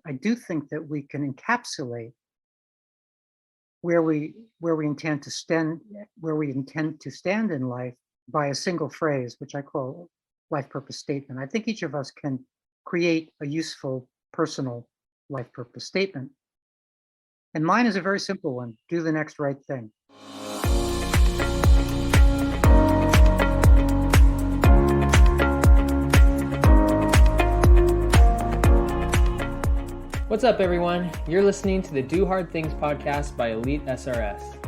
I do think that we can encapsulate where we intend to stand, in life by a single phrase, which I call life purpose statement. I think each of us can create a useful personal life purpose statement. And mine is a very simple one: do the next right thing. What's up, everyone? You're listening to the Do Hard Things podcast by Elite SRS.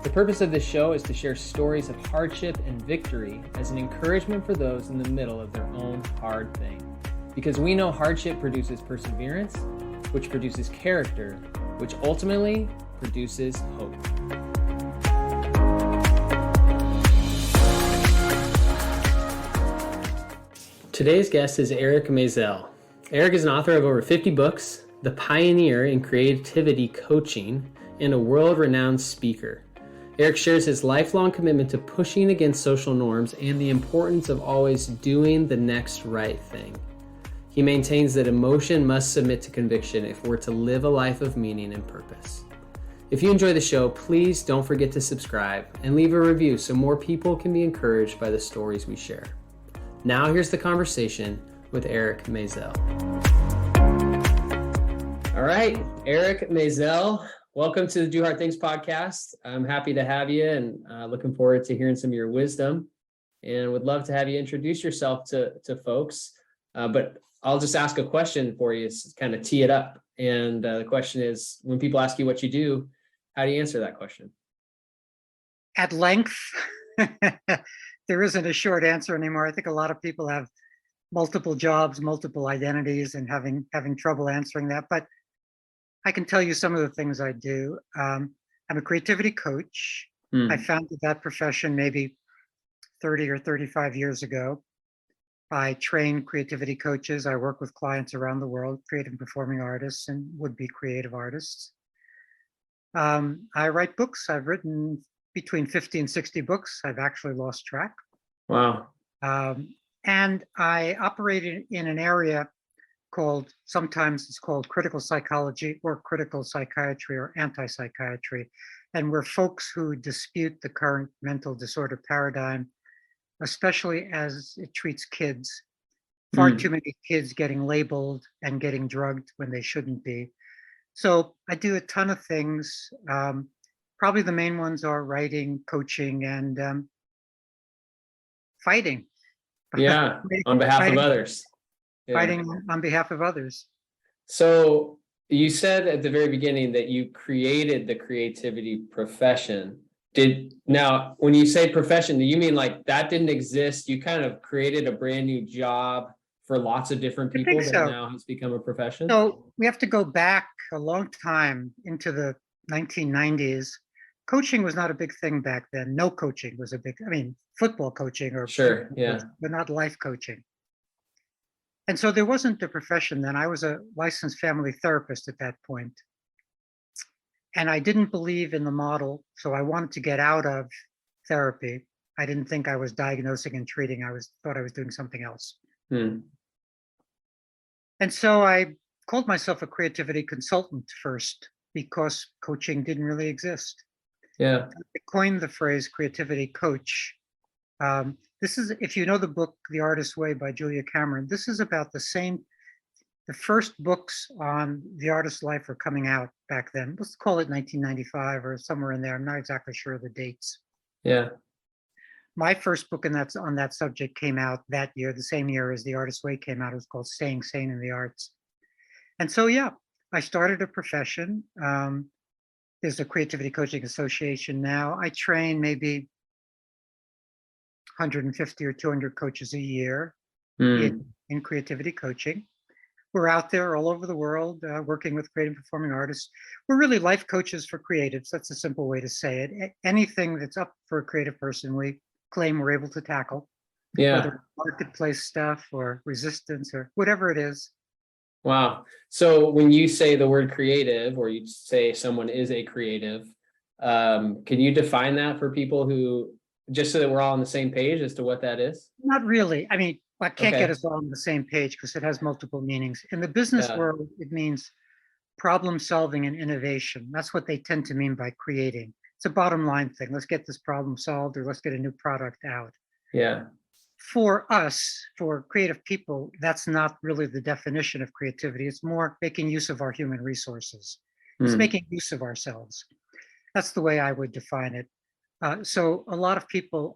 The purpose of this show is to share stories of hardship and victory as an encouragement for those in the middle of their own hard thing. Because we know hardship produces perseverance, which produces character, which ultimately produces hope. Today's guest is Eric Maisel. Eric is an author of over 50 books, the pioneer in creativity coaching, and a world-renowned speaker. Eric shares his lifelong commitment to pushing against social norms and the importance of always doing the next right thing. He maintains that emotion must submit to conviction if we're to live a life of meaning and purpose. If you enjoy the show, please don't forget to subscribe and leave a review so more people can be encouraged by the stories we share. Now here's the conversation with Eric Maisel. All right, Eric Maisel, welcome to the Do Hard Things podcast. I'm happy to have you and looking forward to hearing some of your wisdom, and would love to have you introduce yourself to folks. But I'll just ask a question for you to kind of tee it up. And the question is, when people ask you what you do, how do you answer that question? At length. There isn't a short answer anymore. I think a lot of people have multiple jobs, multiple identities, and having trouble answering that. But I can tell you some of the things I do. I'm a creativity coach. I founded that profession maybe 30 or 35 years ago. I train creativity coaches. I work with clients around the world, creative and performing artists and would-be creative artists. I write books. I've written between 50 and 60 books. I've actually lost track. Wow. And I operate in an area sometimes it's called critical psychology or critical psychiatry or anti-psychiatry. And we're folks who dispute the current mental disorder paradigm, especially as it treats kids. Far too many kids getting labeled and getting drugged when they shouldn't be. So I do a ton of things. Probably the main ones are writing, coaching, and fighting. Yeah, on behalf of others. Yeah. Fighting on behalf of others. So you said at the very beginning that you created the creativity profession. Now, when you say profession, do you mean like that didn't exist? You kind of created a brand new job for lots of different people that now has become a profession? So we have to go back a long time into the 1990s. Coaching was not a big thing back then. No coaching was a big, football coaching or sure, yeah, but not life coaching. And so there wasn't a profession then. I was a licensed family therapist at that point. And I didn't believe in the model, so I wanted to get out of therapy. I didn't think I was diagnosing and treating. Thought I was doing something else. And so I called myself a creativity consultant first because coaching didn't really exist. Yeah. I coined the phrase creativity coach. This is, if you know the book, The Artist's Way by Julia Cameron, this is about the first books on the artist's life were coming out back then. Let's call it 1995 or somewhere in there. I'm not exactly sure of the dates. Yeah. My first book on that subject came out that year, the same year as The Artist's Way came out. It was called Staying Sane in the Arts. And so, yeah, I started a profession. There's a Creativity Coaching Association now. I train maybe 150 or 200 coaches a year in creativity coaching. We're out there all over the world working with creative performing artists. We're really life coaches for creatives. That's a simple way to say it. Anything that's up for a creative person, we claim we're able to tackle. Yeah. Whether marketplace stuff or resistance or whatever it is. Wow. So when you say the word creative, or you say someone is a creative, can you define that for people who, just so that we're all on the same page as to what that is? Not really. I can't get us all on the same page because it has multiple meanings. In the business world, it means problem solving and innovation. That's what they tend to mean by creating. It's a bottom line thing. Let's get this problem solved, or let's get a new product out. Yeah. For us, for creative people, that's not really the definition of creativity. It's more making use of our human resources. It's Hmm. making use of ourselves. That's the way I would define it. So a lot of people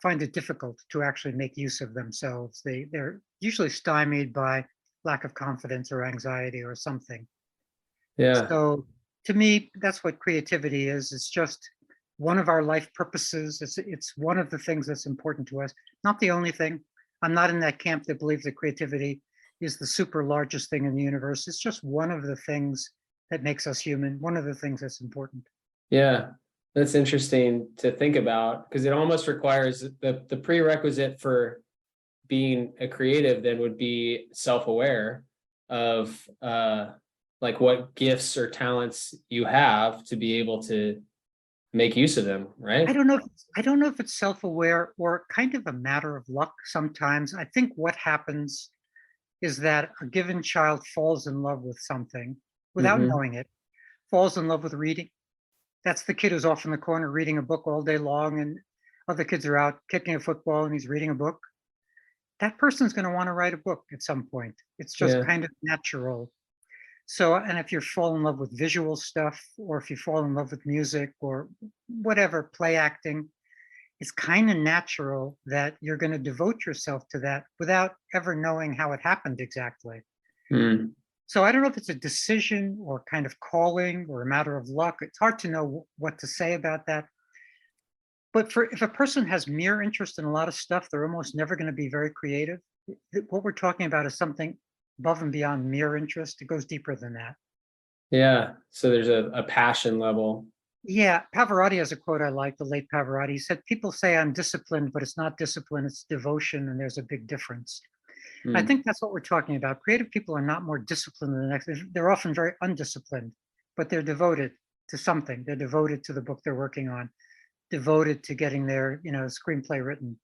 find it difficult to actually make use of themselves. They're usually stymied by lack of confidence or anxiety or something. Yeah. So to me, that's what creativity is. It's just one of our life purposes. It's one of the things that's important to us. Not the only thing. I'm not in that camp that believes that creativity is the super largest thing in the universe. It's just one of the things that makes us human. One of the things that's important. Yeah. That's interesting to think about, because it almost requires the prerequisite for being a creative then would be self-aware of like what gifts or talents you have to be able to make use of them, I right? don't know. I don't know if it's self-aware or kind of a matter of luck sometimes. I think what happens is that a given child falls in love with something without Mm-hmm. knowing it, falls in love with reading. That's the kid who's off in the corner reading a book all day long, and other kids are out kicking a football and he's reading a book. That person's going to want to write a book at some point. It's just Yeah. kind of natural. So, and if you fall in love with visual stuff, or if you fall in love with music or whatever, play acting, it's kind of natural that you're going to devote yourself to that without ever knowing how it happened exactly. Mm. So I don't know if it's a decision or kind of calling or a matter of luck. It's hard to know what to say about that. But if a person has mere interest in a lot of stuff, they're almost never going to be very creative. What we're talking about is something above and beyond mere interest. It goes deeper than that. Yeah. So there's a passion level. Yeah, Pavarotti has a quote I like, the late Pavarotti. He said, "People say I'm disciplined, but it's not discipline, it's devotion, and there's a big difference." I Mm. think that's what we're talking about. Creative people are not more disciplined than the next. They're often very undisciplined, but they're devoted to something. They're devoted to the book they're working on, devoted to getting their, screenplay written.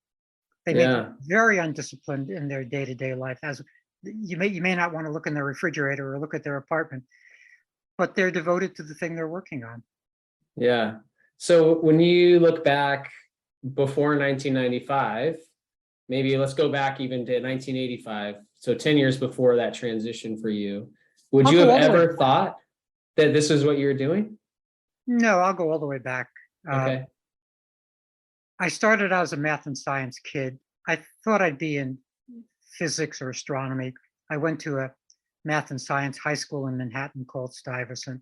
They may be Yeah. very undisciplined in their day-to-day life. As you may not want to look in their refrigerator or look at their apartment, but they're devoted to the thing they're working on. Yeah. So when you look back before 1995, maybe let's go back even to 1985. So 10 years before that transition for you, would I'll you have go all the way ever back. thought that this is what you were doing? No, I'll go all the way back. Uh, Okay. I started out as a math and science kid. I thought I'd be in physics or astronomy. I went to a math and science high school in Manhattan called Stuyvesant.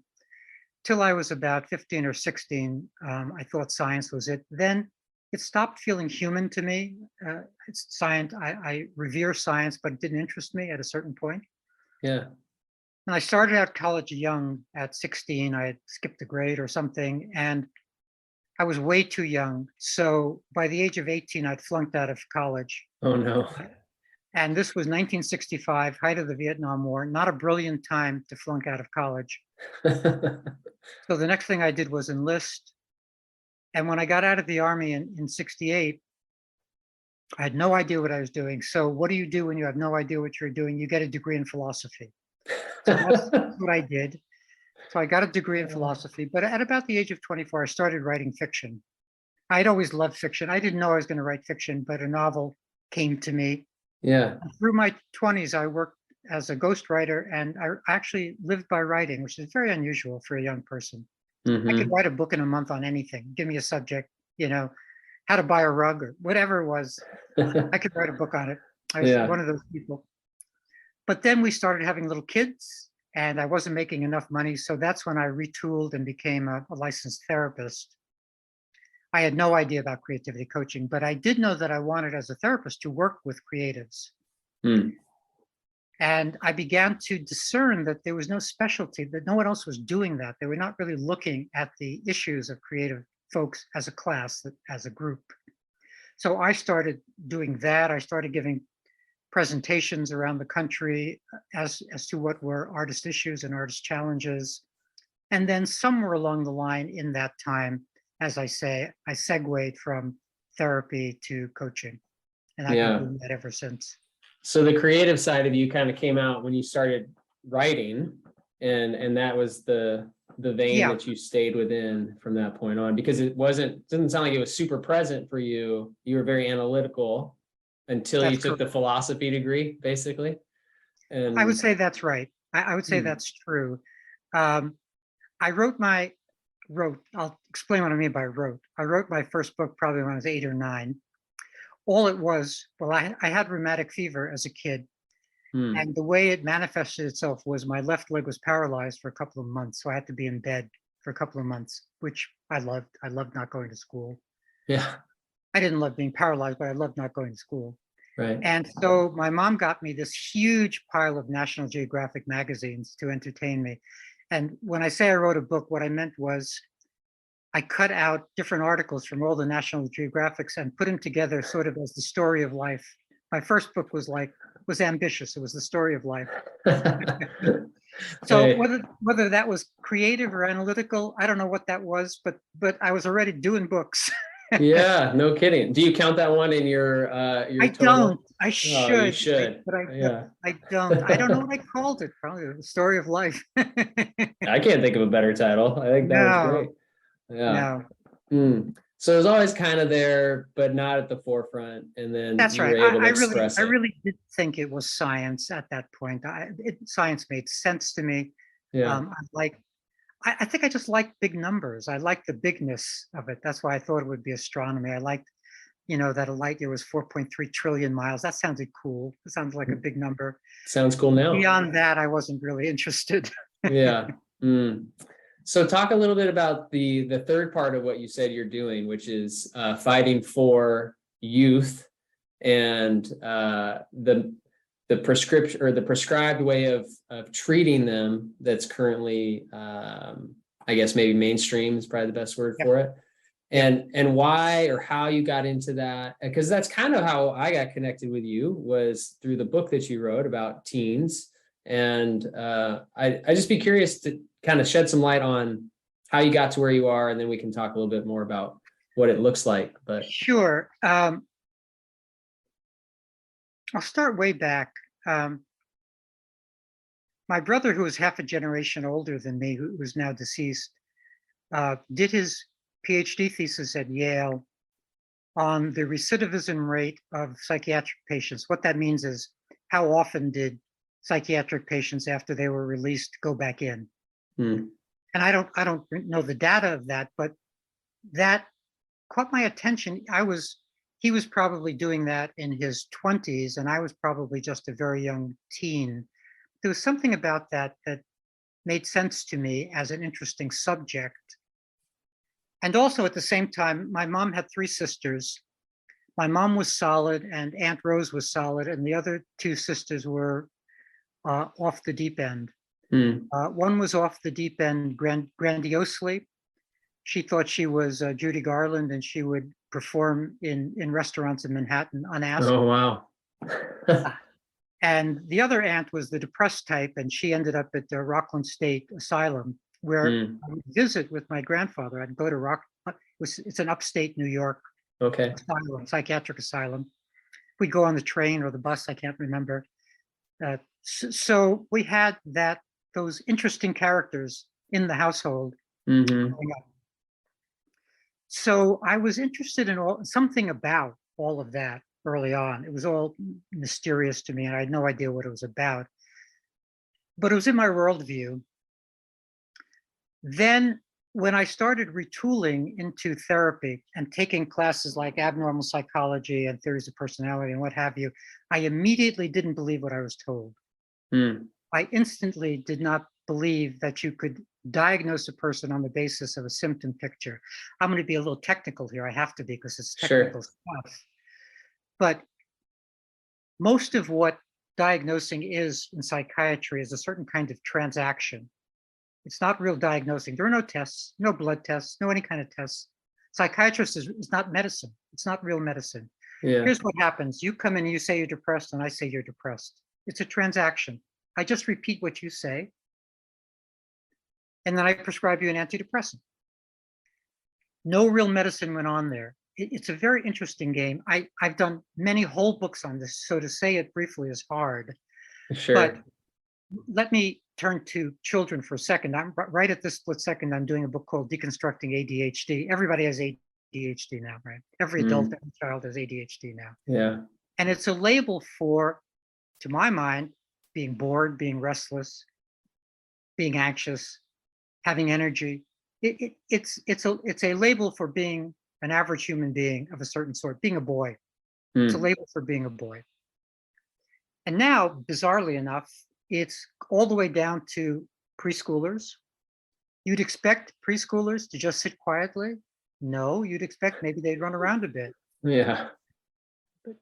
Till I was about 15 or 16, I thought science was it. Then it stopped feeling human to me. It's science. I revere science, but it didn't interest me at a certain point. Yeah. And I started out college young at 16. I had skipped a grade or something, and I was way too young. So by the age of 18, I'd flunked out of college. Oh no. And this was 1965, height of the Vietnam War, not a brilliant time to flunk out of college. So the next thing I did was enlist. And when I got out of the Army in 68, I had no idea what I was doing. So what do you do when you have no idea what you're doing? You get a degree in philosophy. So that's what I did. So I got a degree in philosophy. But at about the age of 24, I started writing fiction. I'd always loved fiction. I didn't know I was going to write fiction, but a novel came to me. Yeah. Through my 20s, I worked as a ghostwriter, and I actually lived by writing, which is very unusual for a young person. I could Mm-hmm. write a book in a month on anything. Give me a subject, you know, how to buy a rug or whatever it was. I could write a book on it. I was Yeah. one of those people. But then we started having little kids, and I wasn't making enough money. So that's when I retooled and became a licensed therapist. I had no idea about creativity coaching, but I did know that I wanted, as a therapist, to work with creatives. Mm. And I began to discern that there was no specialty, that no one else was doing that. They were not really looking at the issues of creative folks as a class, as a group. So I started doing that. I started giving presentations around the country as to what were artist issues and artist challenges. And then somewhere along the line in that time, as I say, I segued from therapy to coaching. And I've been Yeah. doing that ever since. So the creative side of you kind of came out when you started writing. and that was the vein Yeah, that you stayed within from that point on, because it didn't sound like it was super present for you. You were very analytical until you that's took the correct. philosophy degree, basically. I would And say that's right. I would say that's true. Um, I I'll explain what I mean by wrote. I wrote my first book probably when I was 8 or 9. All it was, well, I had rheumatic fever as a kid. hmm, And the way it manifested itself was my left leg was paralyzed for a couple of months. So I had to be in bed for a couple of months, which I loved. I loved not going to school. yeah, I didn't love being paralyzed, but I loved not going to school. right. And so my mom got me this huge pile of National Geographic magazines to entertain me. And when I say I wrote a book, what I meant was I cut out different articles from all the National Geographics and put them together sort of as the story of life. My first book was ambitious. It was the story of life. So Hey, whether that was creative or analytical, I don't know what that was, but I was already doing books. yeah, no kidding. Do you count that one in I your don't. total? I Oh, you should, should. but Yeah. I don't. I don't know what I called it. Probably the story of life. I can't think of a better title. I think that was No, great. Yeah. no, Hmm. So it was always kind of there, but not at the forefront. And then that's you were right. able to express I it. really did think it was science at that point. Science made sense to me. Yeah. I think I just liked big numbers. I liked the bigness of it. That's why I thought it would be astronomy. I liked, that a light year was 4.3 trillion miles. That sounded cool. It sounds like a big number. Sounds cool now. Beyond that, I wasn't really interested. Yeah. Hmm. So talk a little bit about the third part of what you said you're doing, which is fighting for youth and the prescription or the prescribed way of treating them that's currently I guess maybe mainstream is probably the best word Yep, for it. yep. And why or how you got into that, because that's kind of how I got connected with you, was through the book that you wrote about teens. And I just be curious to kind of shed some light on how you got to where you are, and then we can talk a little bit more about what it looks like. But Sure. I'll start way back. Um, my brother, who was half a generation older than me, who's now deceased, did his PhD thesis at Yale on the recidivism rate of psychiatric patients. What that means is how often did psychiatric patients after they were released go back in? hmm, And I don't know the data of that, but that caught my attention. He was probably doing that in his 20s, and I was probably just a very young teen. There was something about that that made sense to me as an interesting subject. And also at the same time, my mom had 3 sisters. My mom was solid, and Aunt Rose was solid, and the other 2 sisters were off the deep end. hmm. One was off the deep end grandiosely. She thought she was Judy Garland, and she would perform in restaurants in Manhattan unasked. Oh, wow. And the other aunt was the depressed type, and she ended up at the Rockland State Asylum, where Hmm. I would visit with my grandfather. I'd go to it's an upstate New York Okay. asylum, psychiatric asylum. We'd go on the train or the bus, I can't remember. So we had those interesting characters in the household Hmm. growing up. So I was interested in something about all of that early on. It was all mysterious to me, and I had no idea what it was about. But it was in my worldview. Then, when I started retooling into therapy and taking classes like abnormal psychology and theories of personality and what have you, I immediately didn't believe what I was told. Hmm. I instantly did not believe that you could diagnose a person on the basis of a symptom picture. I'm going to be a little technical here. I have to be because it's technical Sure. stuff. But most of what diagnosing is in psychiatry is a certain kind of transaction. It's not real diagnosing. There are no tests, no blood tests, no any kind of tests. Psychiatrist is not medicine. It's not real medicine. Yeah. Here's what happens. You come in and you say you're depressed, and I say you're depressed. It's a transaction. I just repeat what you say, and then I prescribe you an antidepressant. No real medicine went on there. It's a very interesting game. I've done many whole books on this, so to say it briefly is hard. But Sure. let me turn to children for a second. I'm right at this split second. I'm doing a book called Deconstructing ADHD. Everybody has ADHD now, right? Every adult, Mm, every child has ADHD now. yeah. And it's a label for, to my mind, being bored, being restless, being anxious, having energy. It's a label for being an average human being of a certain sort, being a boy. It's a Mm, label for being a boy. And now, bizarrely enough, it's all the way down to preschoolers. You'd expect preschoolers to just sit quietly. No, you'd expect maybe they'd run around a bit. yeah.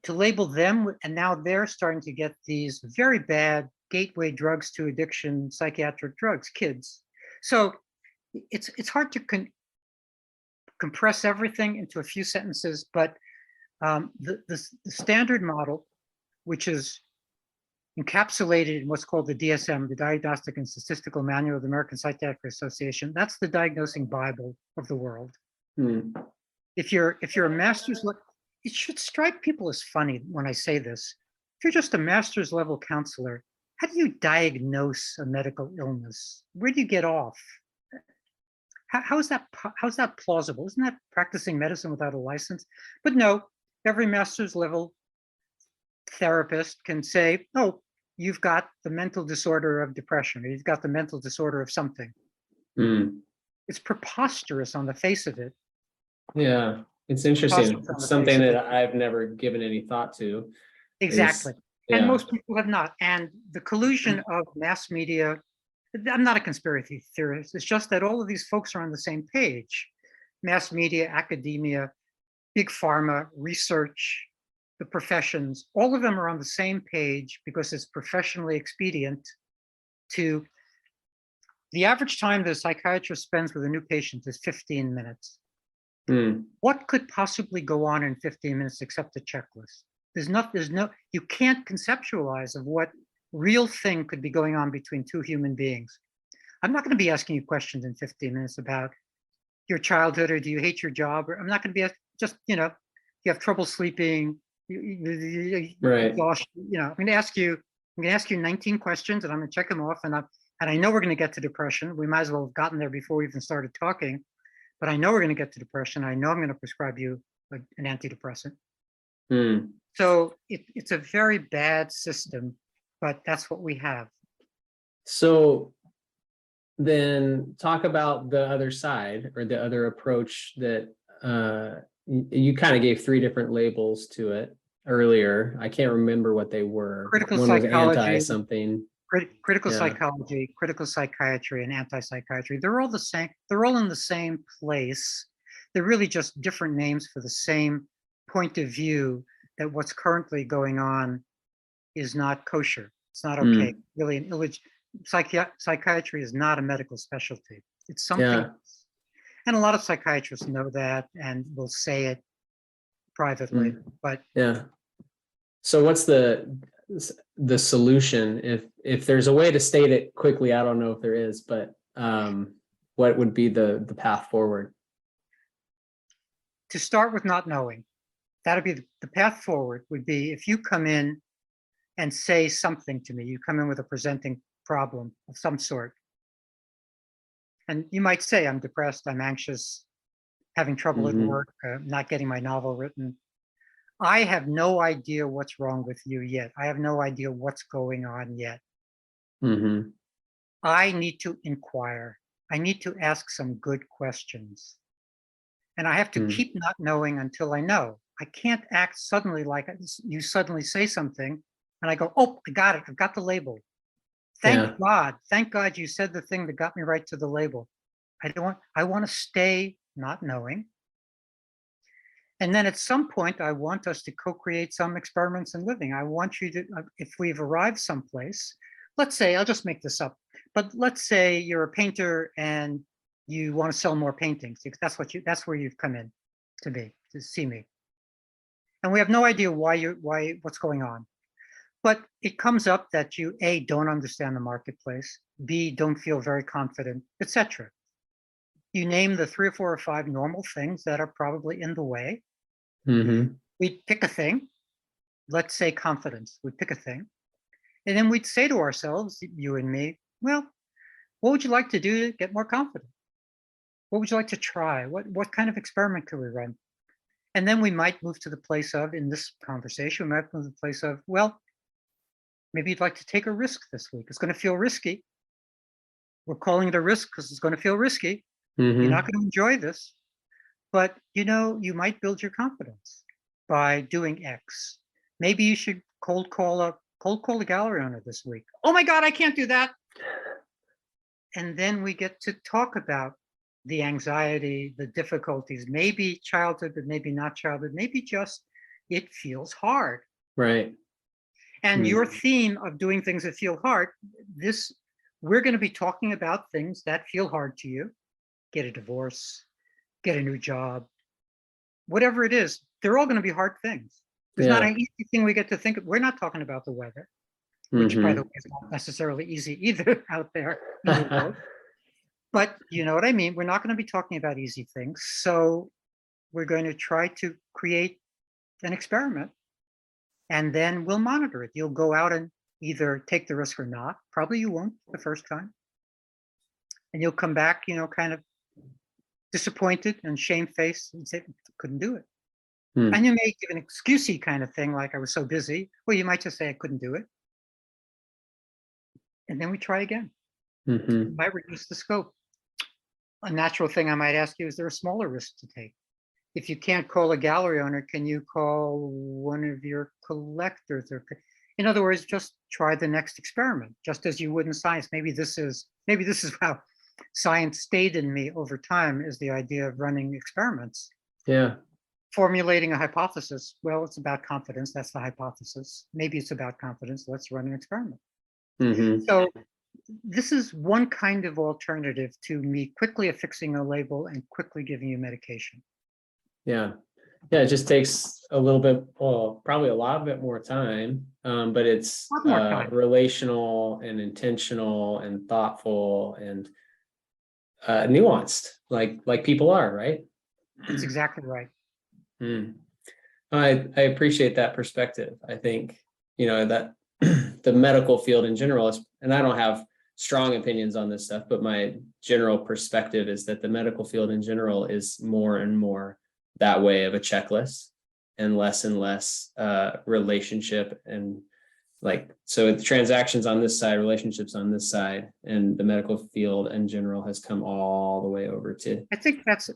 To label them, and now they're starting to get these very bad gateway drugs to addiction, psychiatric drugs, kids. So it's hard to compress everything into a few sentences, but the standard model, which is encapsulated in what's called the DSM, the Diagnostic and Statistical Manual of the American Psychiatric Association, that's the diagnosing Bible of the world. Mm, If you're a master's, it should strike people as funny when I say this. If you're just a master's level counselor, how do you diagnose a medical illness? Where do you get off? How's that plausible? Isn't that practicing medicine without a license? But no, every master's level therapist can say, oh, you've got the mental disorder of depression, or you've got the mental disorder of something. mm. It's preposterous on the face of it. Yeah, it's interesting. Preposterous on It's the face something of that it. I've never given any thought to. Exactly. Is And yeah. most people have not. And the collusion of mass media, I'm not a conspiracy theorist. It's just that all of these folks are on the same page. Mass media, academia, big pharma, research, the professions, all of them are on the same page because it's professionally expedient to, the average time that a psychiatrist spends with a new patient is 15 minutes. Mm, What could possibly go on in 15 minutes except a checklist? You can't conceptualize of what real thing could be going on between two human beings. I'm not going to be asking you questions in 15 minutes about your childhood, or do you hate your job? Or I'm not going to be just, you have trouble sleeping, right. exhaustion. I'm going to ask you 19 questions, and I'm going to check them off. And I know we're going to get to depression. We might as well have gotten there before we even started talking. But I know we're going to get to depression. I know I'm going to prescribe you an antidepressant. Mm. So it's a very bad system, but that's what we have. So then talk about the other side, or the other approach that you kind of gave three different labels to it earlier. I can't remember what they were. Critical One was anti psychology, something. critical Yeah. psychology, critical psychiatry, and anti-psychiatry. They're all the same. They're all in the same place. They're really just different names for the same point of view that what's currently going on is not kosher. It's not okay. Mm. Really, psychiatry is not a medical specialty. It's something Yeah. else. And a lot of psychiatrists know that and will say it privately. Mm. But Yeah. So what's the solution? If there's a way to state it quickly, I don't know if there is, but what would be the path forward? to start with not knowing, that'd be the path forward would be if you come in and say something to me, you come in with a presenting problem of some sort. And you might say, I'm depressed, I'm anxious, having trouble at Mm-hmm. work, not getting my novel written. I have no idea what's wrong with you yet. I have no idea what's going on yet. Mm-hmm. I need to inquire. I need to ask some good questions. And I have to Mm. keep not knowing until I know. I can't act suddenly like you suddenly say something and I go, oh, I got it. I've got the label. Yeah. Thank God you said the thing that got me right to the label. I want to stay not knowing. And then at some point, I want us to co-create some experiments in living. I want you to, if we've arrived someplace, let's say, I'll just make this up, but let's say you're a painter and you want to sell more paintings. That's where you've come in to me, to see me. And we have no idea what's going on. But it comes up that you, A, don't understand the marketplace, B, don't feel very confident, etc. You name the 3 or 4 or 5 normal things that are probably in the way. Mm-hmm. We pick a thing, let's say confidence, we pick a thing. And then we'd say to ourselves, you and me, well, what would you like to do to get more confident? What would you like to try? What kind of experiment could we run? And then we might move to the place of, in this conversation, we might move to the place of, well, maybe you'd like to take a risk this week. It's going to feel risky. We're calling it a risk because it's going to feel risky. Mm-hmm. You're not going to enjoy this, but you might build your confidence by doing X. Maybe you should cold call a gallery owner this week. Oh my God, I can't do that. And then we get to talk about the anxiety, the difficulties, maybe childhood, but maybe not childhood, maybe just it feels hard. Right. And your theme of doing things that feel hard, we're going to be talking about things that feel hard to you. Get a divorce, get a new job, whatever it is, they're all going to be hard things. There's not an easy thing we get to think of. We're not talking about the weather, which by the way is not necessarily easy either out there in the world. But you know what I mean? We're not going to be talking about easy things. So we're going to try to create an experiment and then we'll monitor it. You'll go out and either take the risk or not. Probably you won't the first time. And you'll come back, kind of disappointed and shamefaced and say, couldn't do it. And you may give an excusey kind of thing, like I was so busy. Well, you might just say I couldn't do it. And then we try again. We might reduce the scope. A natural thing I might ask you, is there a smaller risk to take? If you can't call a gallery owner, can you call one of your collectors? Or, in other words, just try the next experiment, just as you would in science. Maybe this is how science stayed in me over time, is the idea of running experiments. Yeah. Formulating a hypothesis. Well, it's about confidence. That's the hypothesis. Maybe it's about confidence. Let's run an experiment. So this is one kind of alternative to me quickly affixing a label and quickly giving you medication. Yeah. Yeah, it just takes a little bit, well, probably a lot bit more time, but it's relational and intentional and thoughtful and nuanced, like people are, right? That's exactly right. I appreciate that perspective. I think, that the medical field in general is, and I don't have strong opinions on this stuff, but my general perspective is that the medical field in general is more and more that way of a checklist and less relationship and so the transactions on this side, relationships on this side, and the medical field in general has come all the way over to. I think that's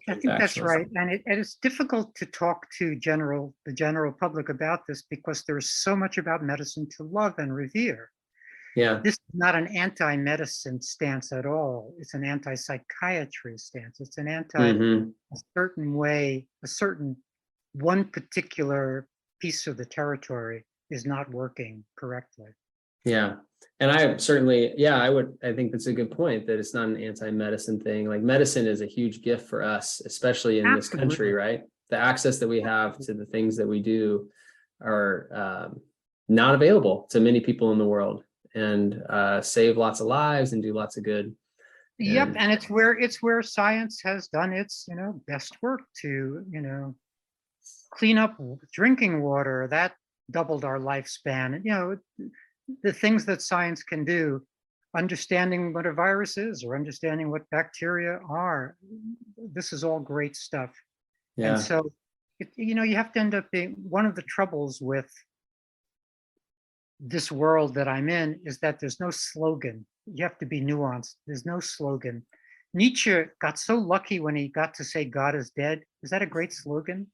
right. And it's difficult to talk to the general public about this because there's so much about medicine to love and revere. Yeah. This is not an anti-medicine stance at all. It's an anti-psychiatry stance. It's an a certain way, one particular piece of the territory is not working correctly. Yeah. And I certainly, I think that's a good point, that it's not an anti-medicine thing. Like, medicine is a huge gift for us, especially in this country, right? The access that we have to the things that we do are not available to many people in the world, and save lots of lives and do lots of good. Yep. And it's where science has done its, best work to, clean up drinking water. That doubled our lifespan. And, the things that science can do, understanding what a virus is or understanding what bacteria are, this is all great stuff. Yeah. And so, you have to end up being, one of the troubles with this world that I'm in is that there's no slogan. You have to be nuanced. There's no slogan. Nietzsche got so lucky when he got to say God is dead. Is that a great slogan?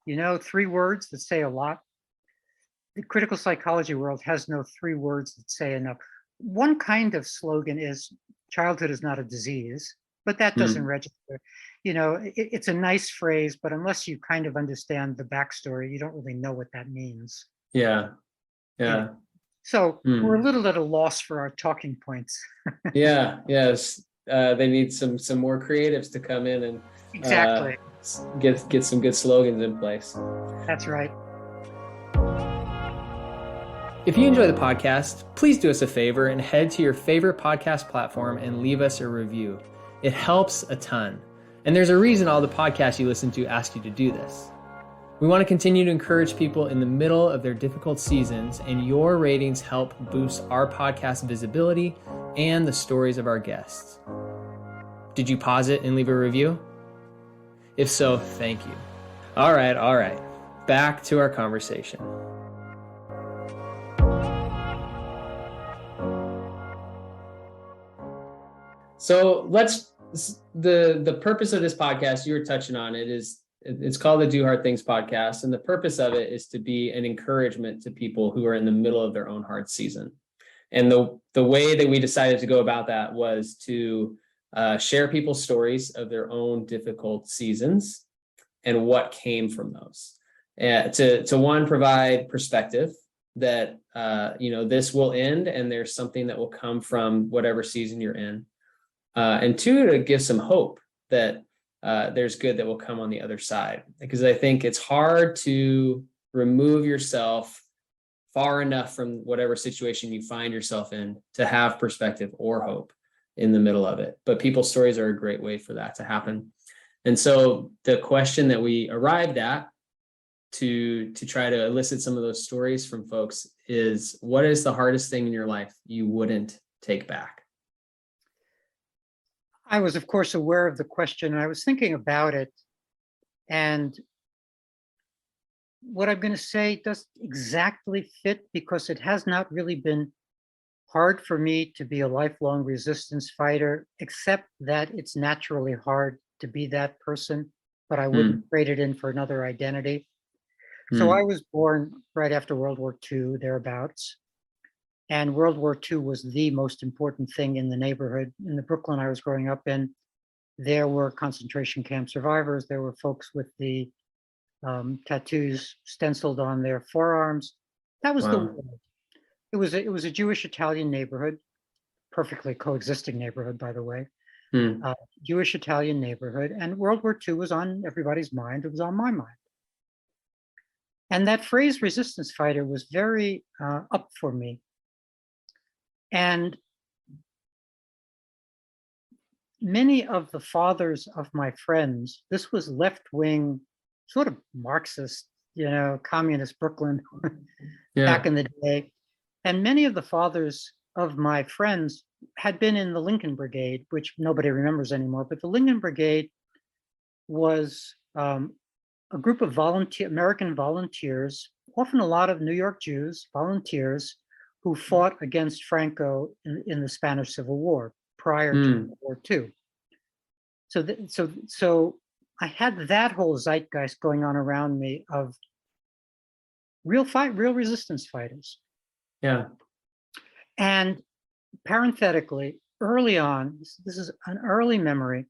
3 words that say a lot. The critical psychology world has no 3 words that say enough. One kind of slogan is childhood is not a disease, but that doesn't register. It's a nice phrase, but unless you kind of understand the backstory, you don't really know what that means. Yeah. So we're a little at a loss for our talking points. Yes. They need some more creatives to come in and exactly get some good slogans in place. That's right. If you enjoy the podcast, please do us a favor and head to your favorite podcast platform and leave us a review. It helps a ton. And there's a reason all the podcasts you listen to ask you to do this. We want to continue to encourage people in the middle of their difficult seasons, and your ratings help boost our podcast visibility and the stories of our guests. Did you pause it and leave a review? If so, thank you. All right. Back to our conversation. So the purpose of this podcast, you were touching on it, it's called the Do Hard Things podcast. And the purpose of it is to be an encouragement to people who are in the middle of their own hard season. And the way that we decided to go about that was to share people's stories of their own difficult seasons and what came from those. To one, provide perspective that, this will end and there's something that will come from whatever season you're in. And two, to give some hope that there's good that will come on the other side. Because I think it's hard to remove yourself far enough from whatever situation you find yourself in to have perspective or hope in the middle of it. But people's stories are a great way for that to happen. And so the question that we arrived at to try to elicit some of those stories from folks is, what is the hardest thing in your life you wouldn't take back? I was, of course, aware of the question, and I was thinking about it. And what I'm going to say doesn't exactly fit, because it has not really been hard for me to be a lifelong resistance fighter, except that it's naturally hard to be that person, but I wouldn't trade it in for another identity. So I was born right after World War II, thereabouts. And World War II was the most important thing in the neighborhood. In the Brooklyn I was growing up in, there were concentration camp survivors. There were folks with the tattoos stenciled on their forearms. That was the world. It was a Jewish Italian neighborhood, perfectly coexisting neighborhood, by the way. Jewish Italian neighborhood, and World War II was on everybody's mind. It was on my mind. And that phrase resistance fighter was very up for me. And many of the fathers of my friends, this was left-wing, sort of Marxist, communist Brooklyn back in the day. And many of the fathers of my friends had been in the Lincoln Brigade, which nobody remembers anymore. But the Lincoln Brigade was a group of American volunteers, often a lot of New York Jews, volunteers, who fought against Franco in the Spanish Civil War prior to World War II. So I had that whole zeitgeist going on around me of real resistance fighters. Yeah. And parenthetically, early on, this is an early memory.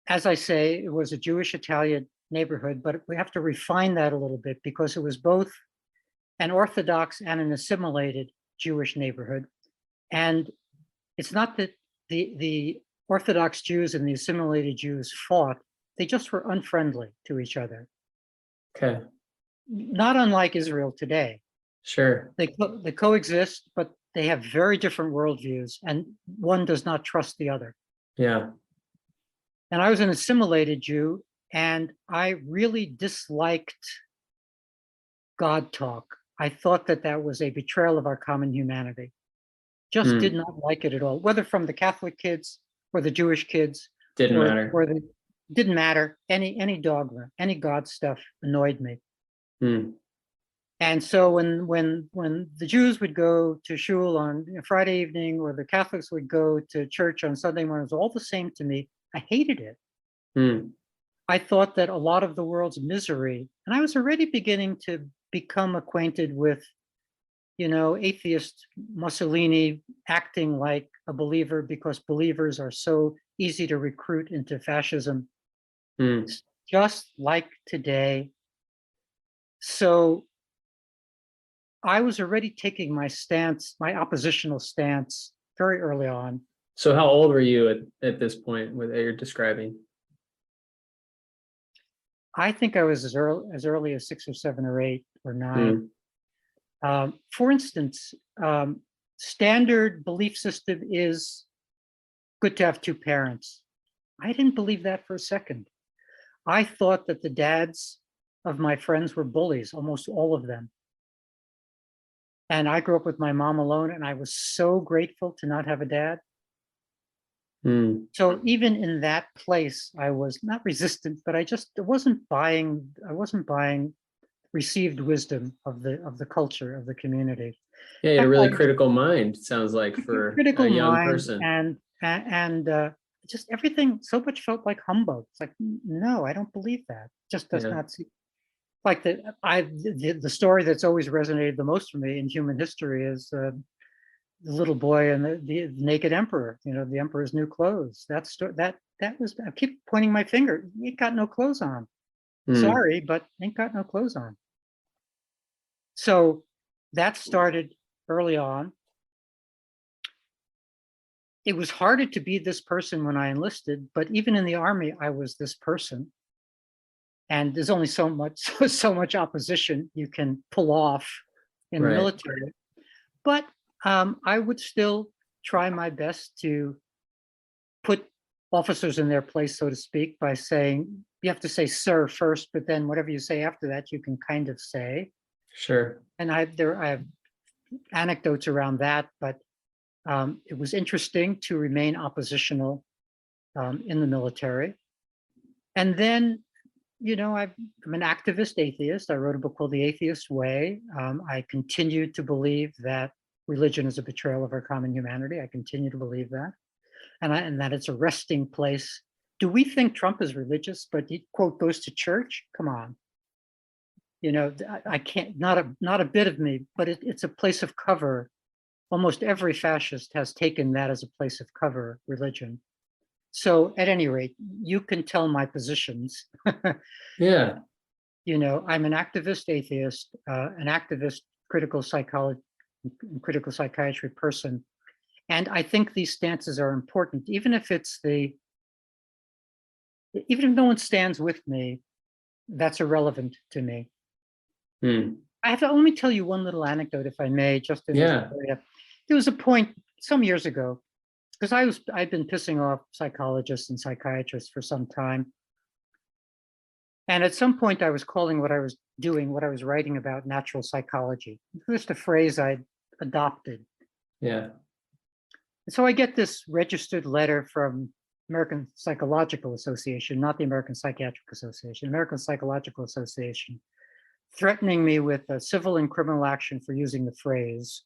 As I say, it was a Jewish Italian neighborhood, but we have to refine that a little bit, because it was both an Orthodox and an assimilated Jewish neighborhood. And it's not that the Orthodox Jews and the assimilated Jews fought, they just were unfriendly to each other. Okay. Not unlike Israel today. Sure. They coexist, but they have very different worldviews, and one does not trust the other. Yeah. And I was an assimilated Jew, and I really disliked God talk. I thought that was a betrayal of our common humanity. Just did not like it at all, whether from the Catholic kids or the Jewish kids. Didn't matter. Didn't matter. Any dogma, any God stuff annoyed me. And so when the Jews would go to shul on Friday evening, or the Catholics would go to church on Sunday morning, it was all the same to me. I hated it. I thought that a lot of the world's misery, and I was already beginning to become acquainted with, atheist Mussolini acting like a believer, because believers are so easy to recruit into fascism, just like today. So I was already taking my stance, my oppositional stance, very early on. So how old were you at this point that you're describing? I think I was as early as 6 or 7 or 8 or 9. For instance, standard belief system is good to have 2 parents. I didn't believe that for a second. I thought that the dads of my friends were bullies, almost all of them. And I grew up with my mom alone, and I was so grateful to not have a dad. Mm. So even in that place, I was not resistant, but I wasn't buying received wisdom of the culture of the community. Yeah, you had And a really I critical mind, sounds like, for a critical young mind person. and just everything so much felt like humbug. It's like, no, I don't believe that. Just does Yeah. not seem like the story that's always resonated the most for me in human history is the little boy and the naked emperor. You know, the emperor's new clothes. That was. I keep pointing my finger. He ain't got no clothes on. Mm. Sorry, but ain't got no clothes on. So that started early on. It was harder to be this person when I enlisted, but even in the army, I was this person. And there's only so much so much opposition you can pull off in the Right. military. But I would still try my best to put officers in their place, so to speak, by saying you have to say "sir" first, but then whatever you say after that, you can kind of say. Sure. And I have anecdotes around that, but it was interesting to remain oppositional in the military. And then, you know, I'm an activist atheist. I wrote a book called The Atheist Way. I continue to believe that religion is a betrayal of our common humanity. I continue to believe that, and that it's a resting place. Do we think Trump is religious, but he quote goes to church? Come on, you know, I can't. Not a bit of me, but it's a place of cover. Almost every fascist has taken that as a place of cover, religion. So at any rate, you can tell my positions. Yeah. You know, I'm an activist atheist, an activist critical psychology, critical psychiatry person. And I think these stances are important, even if no one stands with me, that's irrelevant to me. Mm. Let me tell you one little anecdote, if I may, just in this Yeah. area. There was a point some years ago, because I'd been pissing off psychologists and psychiatrists for some time. And at some point I was calling what I was doing, what I was writing about, natural psychology. Just a phrase I'd adopted. Yeah. So I get this registered letter from American Psychological Association, not the American Psychiatric Association, American Psychological Association, threatening me with a civil and criminal action for using the phrase,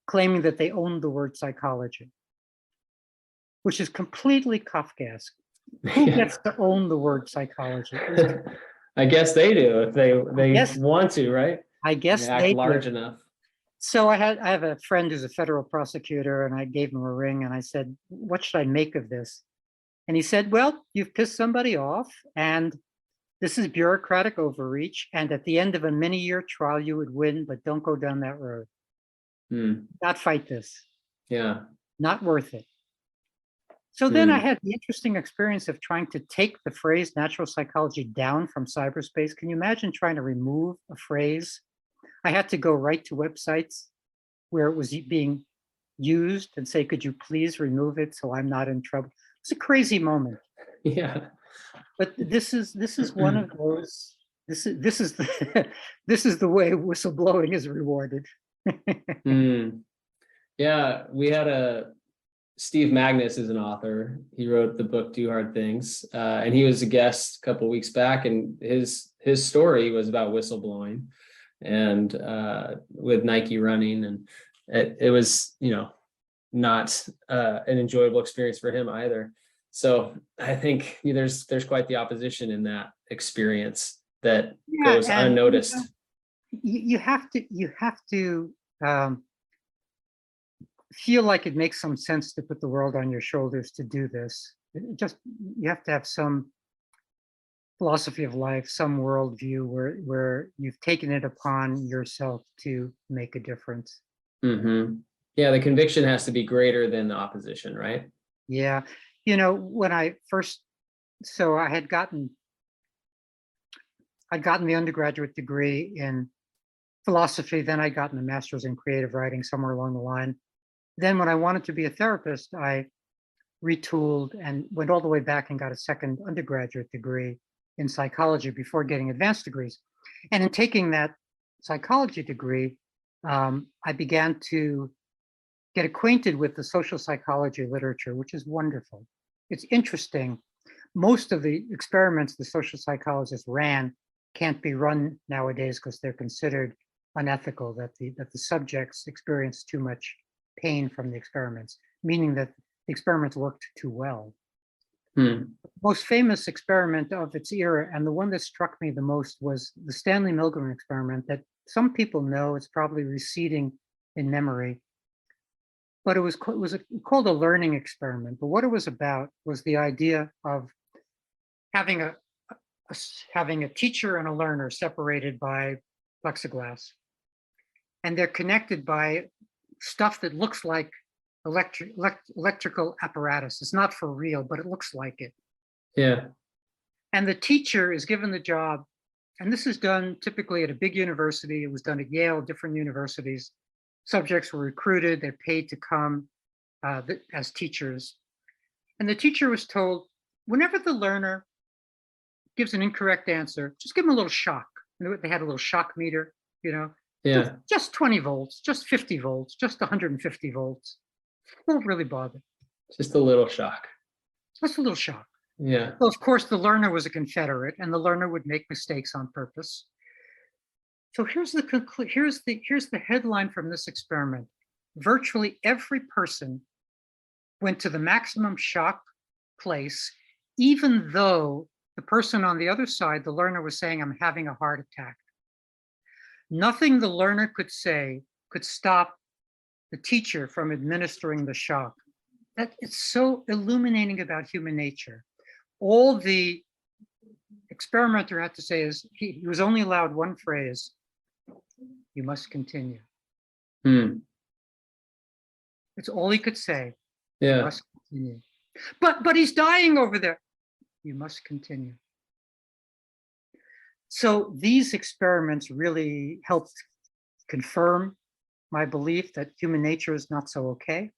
claiming that they owned the word psychology, which is completely Kafkaesque. Who Yeah. gets to own the word psychology? I guess they do if they Yes, want to, right? I They guess act they do. large enough. So I have a friend who's a federal prosecutor, and I gave him a ring and I said, "What should I make of this?" And he said, "Well, you've pissed somebody off, and this is bureaucratic overreach. And at the end of a many-year trial, you would win, but don't go down that road. Mm. Not fight this. Yeah. Not worth it." So then I Mm. had the interesting experience of trying to take the phrase natural psychology down from cyberspace. Can you imagine trying to remove a phrase? I had to go right to websites where it was being used and say, "Could you please remove it so I'm not in trouble?" It's a crazy moment. Yeah. But this is one of those. This is the this is the way whistleblowing is rewarded. Mm. Yeah. We had Steve Magnus is an author. He wrote the book Do Hard Things, and he was a guest a couple weeks back, and his story was about whistleblowing and with Nike running, and it was, you know, not an enjoyable experience for him either. So I think there's quite the opposition in that experience that Yeah, goes and unnoticed. you have to feel like it makes some sense to put the world on your shoulders to do this. Just you have to have some philosophy of life, some worldview where you've taken it upon yourself to make a difference. Hmm. Yeah, the conviction has to be greater than the opposition, right? Yeah, you know, when I first, so I'd gotten the undergraduate degree in philosophy, then I'd gotten a master's in creative writing somewhere along the line. Then when I wanted to be a therapist, I retooled and went all the way back and got a second undergraduate degree in psychology before getting advanced degrees. And in taking that psychology degree, I began to get acquainted with the social psychology literature, which is wonderful. It's interesting. Most of the experiments the social psychologists ran can't be run nowadays because they're considered unethical, that the subjects experience too much pain from the experiments, meaning that the experiments worked too well. Most famous experiment of its era, and the one that struck me the most, was the Stanley Milgram experiment that some people know. It's probably receding in memory, but it was called a learning experiment. But what it was about was the idea of having a teacher and a learner separated by plexiglass, and they're connected by stuff that looks like electrical apparatus. It's not for real, but it looks like it. Yeah. And the teacher is given the job, and this is done typically at a big university. It was done at Yale, different universities. Subjects were recruited, they're paid to come as teachers. And the teacher was told, whenever the learner gives an incorrect answer, just give them a little shock. They had a little shock meter, Yeah. just 20 volts, just 50 volts, just 150 volts. Won't really bother. Just a little shock. Just a little shock. Yeah. Well, of course, the learner was a Confederate, and the learner would make mistakes on purpose. So here's the headline from this experiment. Virtually every person went to the maximum shock place, even though the person on the other side, the learner, was saying, "I'm having a heart attack." Nothing the learner could say could stop the teacher from administering the shock. That it's so illuminating about human nature. All the experimenter had to say is he was only allowed one phrase: "You must continue." It's all he could say. Yeah. You must continue. But he's dying over there. You must continue. So these experiments really helped confirm my belief that human nature is not so okay,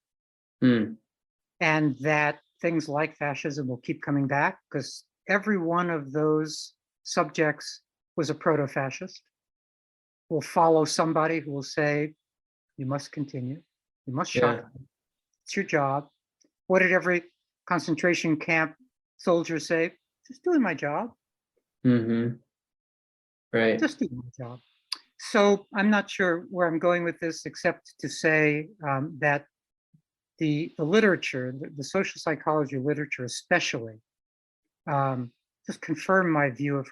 and that things like fascism will keep coming back, because every one of those subjects was a proto-fascist. Will follow somebody who will say, "You must continue. You must shock them. It's your job." What did every concentration camp soldier say? "Just doing my job." Right. Just doing my job. So I'm not sure where I'm going with this, except to say that the literature, the social psychology literature especially, just confirmed my view of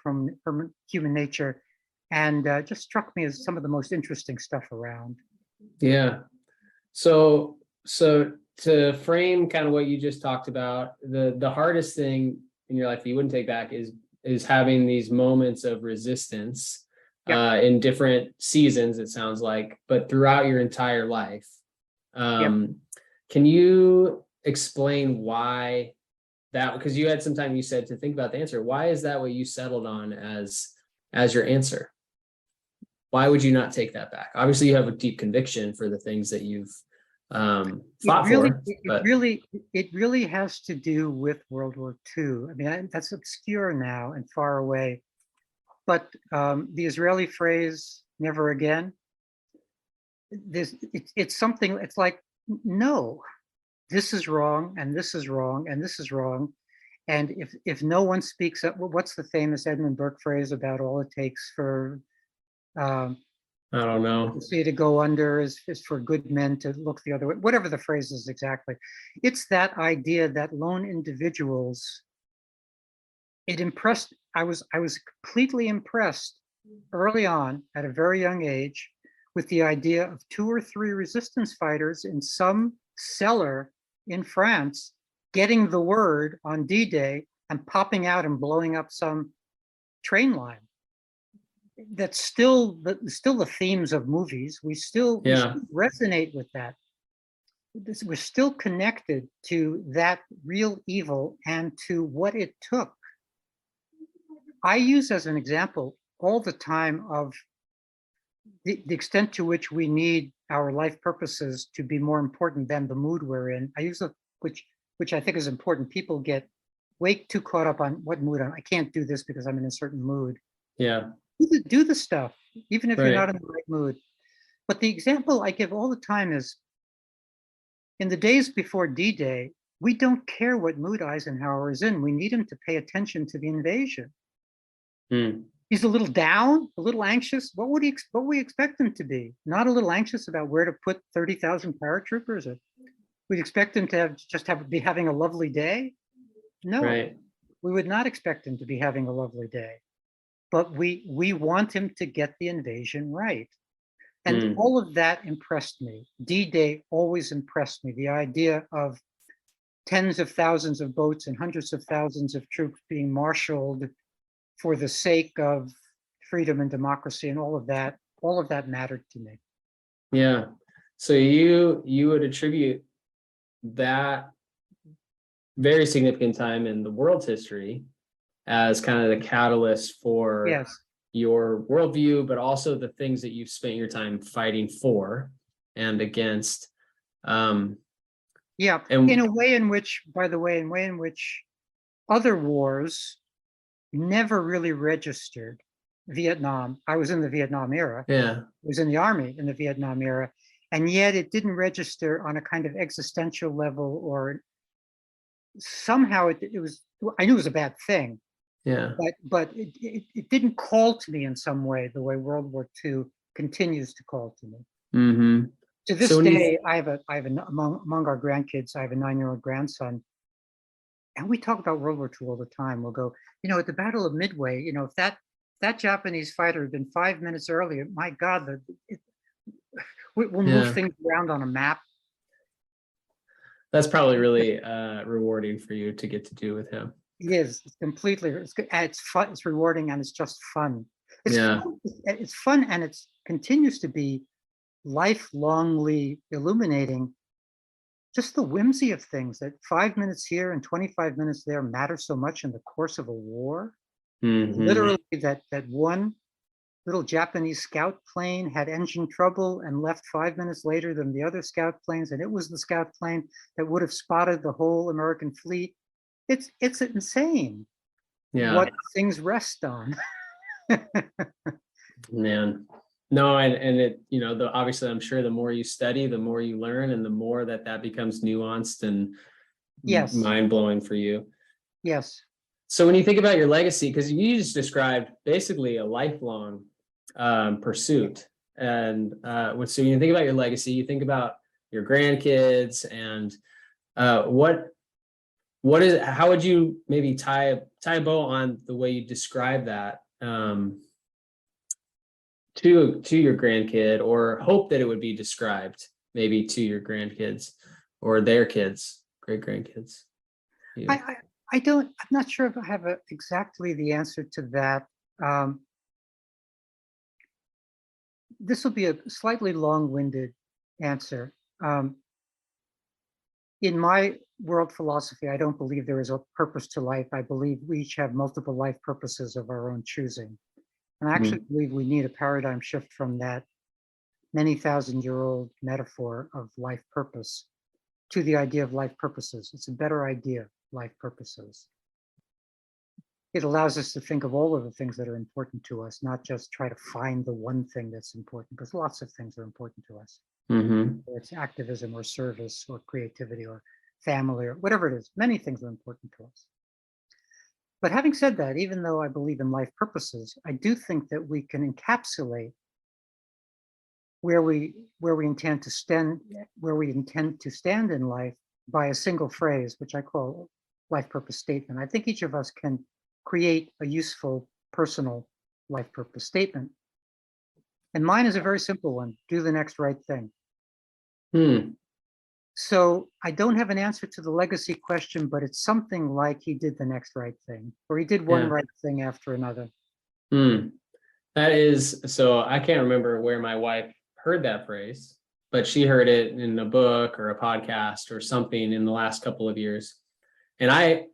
human nature, and just struck me as some of the most interesting stuff around. Yeah. So to frame kind of what you just talked about, the hardest thing in your life that you wouldn't take back is having these moments of resistance in different seasons, it sounds like, but throughout your entire life. Can you explain why that? Because you had some time, you said, to think about the answer. Why is that what you settled on as your answer? Why would you not take that back? Obviously, you have a deep conviction for the things that you've fought for. It really has to do with World War II. I mean, that's obscure now and far away. But the Israeli phrase "never again," it's something. It's like, no, this is wrong, and this is wrong, and this is wrong. And if no one speaks up, what's the famous Edmund Burke phrase about all it takes for I don't know. the sea to go under is for good men to look the other way, whatever the phrase is exactly. It's that idea that lone individuals, I was completely impressed early on at a very young age with the idea of 2 or 3 resistance fighters in some cellar in France getting the word on D-Day and popping out and blowing up some train line. That's still the themes of movies. We still resonate with that. We're still connected to that real evil and to what it took. I use as an example all the time of the extent to which we need our life purposes to be more important than the mood we're in. I use which I think is important. People get way too caught up on what mood I can't do this because I'm in a certain mood. Yeah. do the stuff, even if you're not Right. in the right mood. But the example I give all the time is in the days before D-Day, we don't care what mood Eisenhower is in. We need him to pay attention to the invasion. Mm. He's a little down, a little anxious. What would we expect him to be? Not a little anxious about where to put 30,000 paratroopers? We'd expect him to be having a lovely day? No, Right. we would not expect him to be having a lovely day. But we want him to get the invasion right. And Mm. all of that impressed me. D-Day always impressed me. The idea of tens of thousands of boats and hundreds of thousands of troops being marshaled for the sake of freedom and democracy and all of that mattered to me. Yeah. So you would attribute that very significant time in the world's history as kind of the catalyst for Yes. your worldview, but also the things that you've spent your time fighting for and against. Yeah. In And a way in which, by the way, in a way in which other wars never really registered. Vietnam, I was in the Vietnam era. yeah, I was in the army in the Vietnam era. And yet it didn't register on a kind of existential level, or somehow it was, I knew it was a bad thing, yeah. but it didn't call to me in some way the way World War II continues to call to me. Mm-hmm. To So this when you, day, among our grandkids, I have a 9-year-old grandson, and we talk about World War II all the time. We'll go, at the Battle of Midway, if that Japanese fighter had been 5 minutes earlier, my God, we'll move yeah, things around on a map. that's probably really rewarding for you to get to do with him. It is. It's completely. It's good. It's fun. It's rewarding, and it's just fun. It's Yeah, fun. It's fun, and it continues to be lifelongly illuminating. Just the whimsy of things, that 5 minutes here and 25 minutes there matter so much in the course of a war. mm-hmm. Literally, that one little Japanese scout plane had engine trouble and left 5 minutes later than the other scout planes, and it was the scout plane that would have spotted the whole American fleet. It's insane Yeah, what things rest on. man. No, and it, obviously I'm sure the more you study, the more you learn, and the more that becomes nuanced and Yes, mind blowing for you. yes. So when you think about your legacy, because you just described basically a lifelong pursuit, and so when you think about your legacy, you think about your grandkids, and what is, how would you maybe tie a bow on the way you describe that to your grandkid, or hope that it would be described maybe to your grandkids or their kids, great grandkids? I don't. I'm not sure if I have exactly the answer to that. Um, this will be a slightly long-winded answer. In my world philosophy, I don't believe there is a purpose to life. I believe we each have multiple life purposes of our own choosing. And I actually believe we need a paradigm shift from that many thousand-year-old metaphor of life purpose to the idea of life purposes. It's a better idea, life purposes. It allows us to think of all of the things that are important to us, not just try to find the one thing that's important, because lots of things are important to us. Mm-hmm. Whether it's activism or service or creativity or family or whatever it is, many things are important to us. But having said that, even though I believe in life purposes, I do think that we can encapsulate where we intend to stand, in life by a single phrase, which I call life purpose statement. I think each of us can create a useful personal life purpose statement. And mine is a very simple one: do the next right thing. Hmm. So I don't have an answer to the legacy question, but it's something like he did the next right thing, or he did one Yeah. right thing after another. Hmm. That is, so I can't remember where my wife heard that phrase, but she heard it in a book or a podcast or something in the last couple of years. And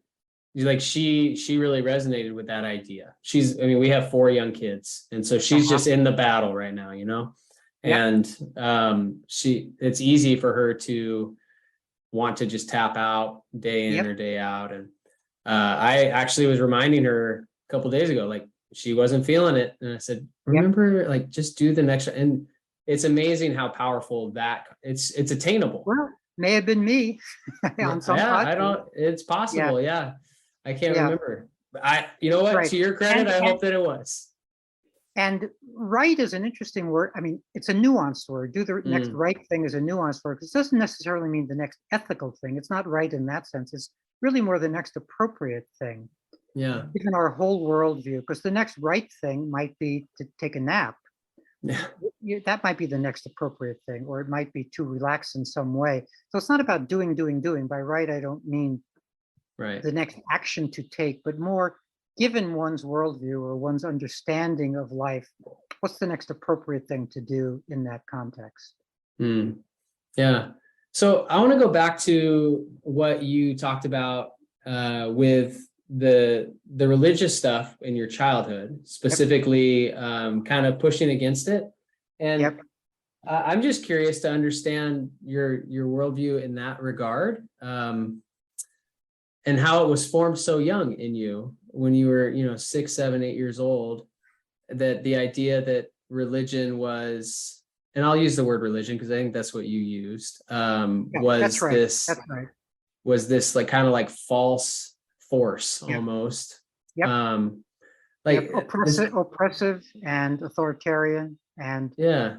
she really resonated with that idea. I mean, we have 4 young kids, and so she's Uh-huh. just in the battle right now, Yep. and it's easy for her to want to just tap out day in Yep. or day out. And I actually was reminding her a couple of days ago, like, she wasn't feeling it. And I said, Yep. remember, like, just do the next. And it's amazing how powerful it's attainable. Well, may have been me Yeah, on some I podcast. don't, it's Yeah. possible. Yeah. I can't Yeah. remember. You know what? Right. To your credit, And, I and hope that it was. And right is an interesting word. I mean, it's a nuanced word. Do the next Mm, right thing is a nuanced word because it doesn't necessarily mean the next ethical thing. It's not right in that sense. It's really more the next appropriate thing, yeah. given our whole worldview. Because the next right thing might be to take a nap. Yeah. That might be the next appropriate thing, or it might be to relax in some way. So it's not about doing, doing, doing. By right, I don't mean Right. the next action to take, but more given one's worldview or one's understanding of life, what's the next appropriate thing to do in that context? Mm, yeah. So I want to go back to what you talked about with the religious stuff in your childhood, Yep. specifically kind of pushing against it. And Yep. I'm just curious to understand your worldview in that regard, and how it was formed so young in you when you were, 6, 7, 8 years old. That the idea that religion was, and I'll use the word religion because I think that's what you used, Yeah, that's right. That's right. was this like kind of like false force Yep. almost. Yep. Um, Yep. like Oppressive and authoritarian and yeah.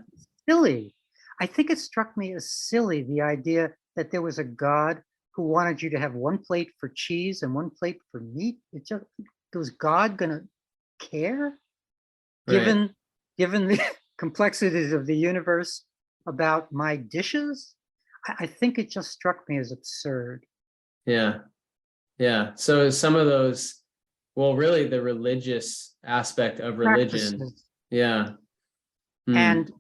silly. I think it struck me as silly, the idea that there was a God who wanted you to have one plate for cheese and one plate for meat. It just, was God gonna care? Right. Given given the complexities of the universe about my dishes, I think it just struck me as absurd. Yeah. Yeah. So some of those, well, really the religious aspect of religion. Practices. Yeah. And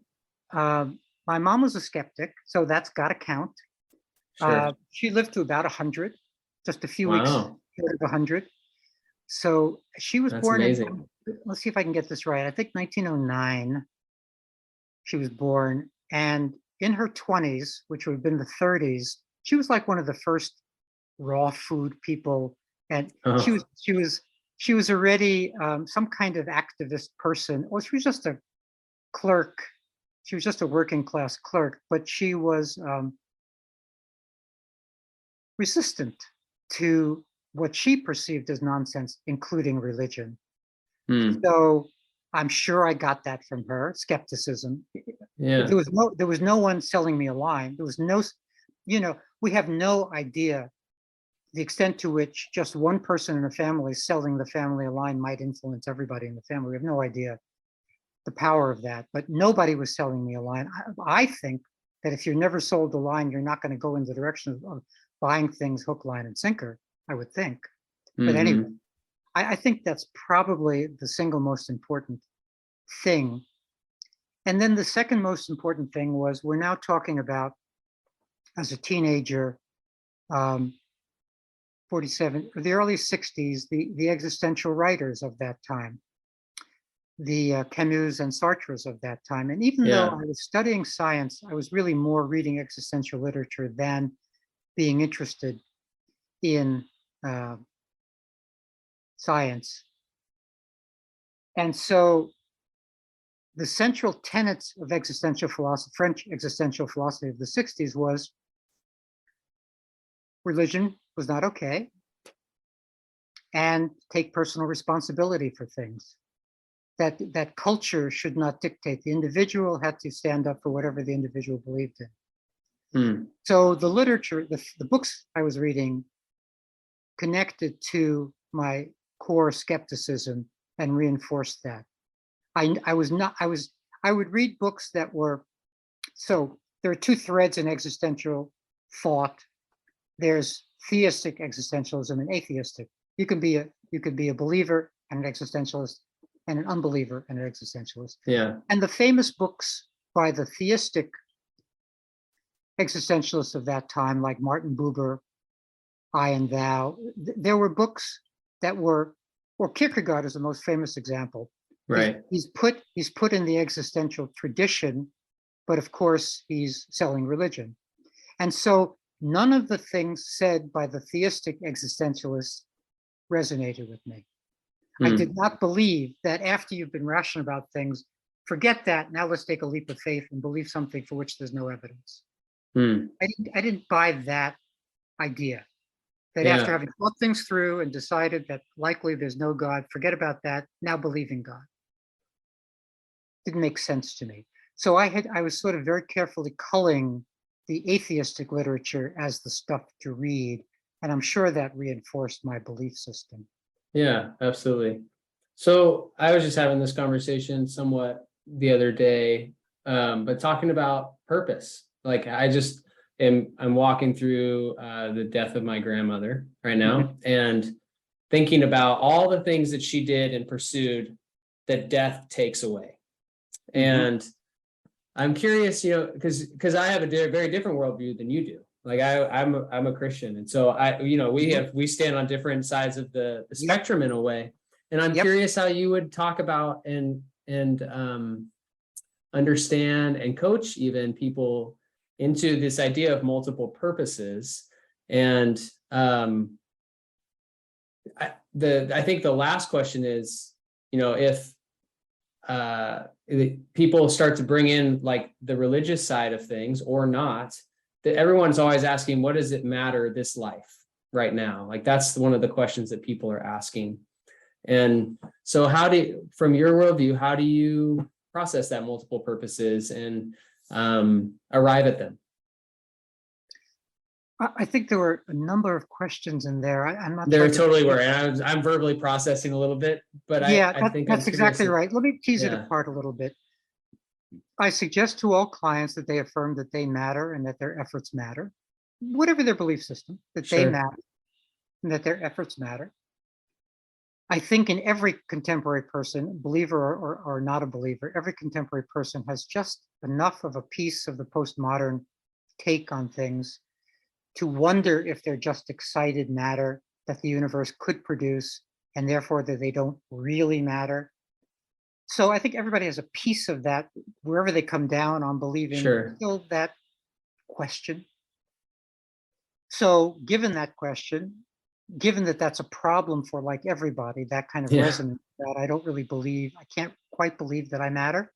Mm, my mom was a skeptic, so that's got to count. sure. She lived to about 100, just a few weeks Wow. short of 100. So she was That's born in, amazing. let's see if I can get this right. I think 1909 she was born. And in her 20s, which would have been the 30s, she was like one of the first raw food people. And Oh, she was already some kind of activist person, or she was just a clerk. She was just a working class clerk, but she was resistant to what she perceived as nonsense, including religion. mm, So I'm sure I got that from her, skepticism. yeah. There was no one selling me a line. There was no, we have no idea the extent to which just one person in a family selling the family a line might influence everybody in the family. We have no idea the power of that, but nobody was selling me a line. I think that if you're never sold a line, you're not going to go in the direction of buying things hook, line, and sinker, I would think. But anyway, Hmm. I think that's probably the single most important thing. And then the second most important thing was we're now talking about, as a teenager, um, 47, the early 60s, the existential writers of that time, the Camus and Sartres of that time. And even though Yeah. I was studying science, I was really more reading existential literature than being interested in uh, science. And so the central tenets of existential philosophy, French existential philosophy of the 60s, was religion was not okay, and take personal responsibility for things. That culture should not dictate. The individual had to stand up for whatever the individual believed in. Hmm. So the literature, the books I was reading connected to my core skepticism and reinforced that. I was not, I would read books that were, so there are two threads in existential thought. There's theistic existentialism and atheistic. You could be a believer and an existentialist, and an unbeliever and an existentialist. Yeah. And the famous books by the theistic existentialists of that time, like Martin Buber, I and Thou, there were books that were, or Kierkegaard is the most famous example. Right. He's put in the existential tradition, but of course he's selling religion. And so none of the things said by the theistic existentialists resonated with me. I did not believe that after you've been rational about things, forget that, now let's take a leap of faith and believe something for which there's no evidence. I didn't buy that idea, that after Yeah. having thought things through and decided that likely there's no God, forget about that, now believe in God. Didn't make sense to me. So I was sort of very carefully culling the atheistic literature as the stuff to read, and I'm sure that reinforced my belief system. Yeah, absolutely. So I was just having this conversation somewhat the other day, but talking about purpose. Like I'm walking through the death of my grandmother right now, and thinking about all the things that she did and pursued that death takes away. And I'm curious, because I have a very different worldview than you do. Like I'm a Christian, and so we stand on different sides of the spectrum in a way. And I'm curious how you would talk about and understand and coach even people into this idea of multiple purposes. And I think the last question is, if people start to bring in like the religious side of things or not, that everyone's always asking, what does it matter this life right now? Like that's one of the questions that people are asking. And so from your worldview, how do you process that multiple purposes and arrive at them? I think there were a number of questions in there. I'm not. There totally were, and I'm verbally processing a little bit, but I think that's exactly right. Let me tease it Yeah. apart a little bit. I suggest to all clients that they affirm that they matter and that their efforts matter, whatever their belief system, that they Sure. matter and that their efforts matter. I think in every contemporary person, believer or not a believer, every contemporary person has just enough of a piece of the postmodern take on things to wonder if they're just excited matter that the universe could produce, and therefore that they don't really matter. So I think everybody has a piece of that wherever they come down on believing still that question. So given that question, given that that's a problem for like everybody, that kind of resonance that I don't really believe, I can't quite believe that I matter.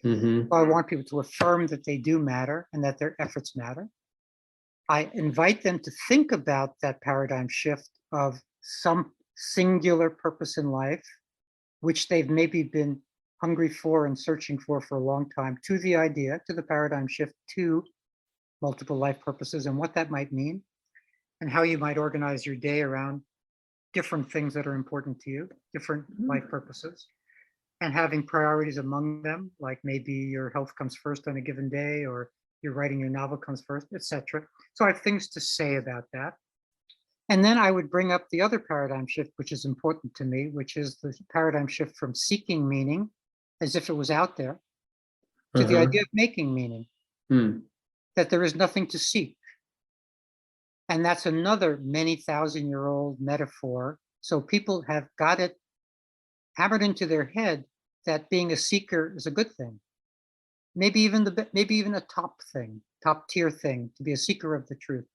So I want people to affirm that they do matter and that their efforts matter. I invite them to think about that paradigm shift of some singular purpose in life, which they've maybe been hungry for and searching for a long time, to the idea, to the paradigm shift to multiple life purposes and what that might mean, and how you might organize your day around different things that are important to you, different life purposes, and having priorities among them, like maybe your health comes first on a given day, or you're writing your novel comes first, etc. So I have things to say about that. And then I would bring up the other paradigm shift, which is important to me, which is the paradigm shift from seeking meaning as if it was out there to the idea of making meaning, that there is nothing to seek. And that's another many thousand-year-old metaphor. So people have got it hammered into their head that being a seeker is a good thing. Maybe even a top tier thing, to be a seeker of the truth.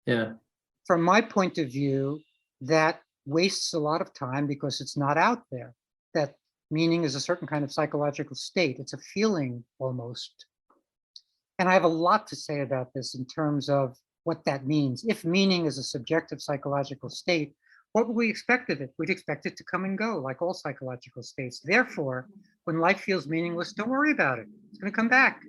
Yeah. From my point of view, that wastes a lot of time because it's not out there. That meaning is a certain kind of psychological state. It's a feeling almost. And I have a lot to say about this in terms of what that means. If meaning is a subjective psychological state, what would we expect of it? We'd expect it to come and go, like all psychological states. Therefore, when life feels meaningless, don't worry about it. It's going to come back.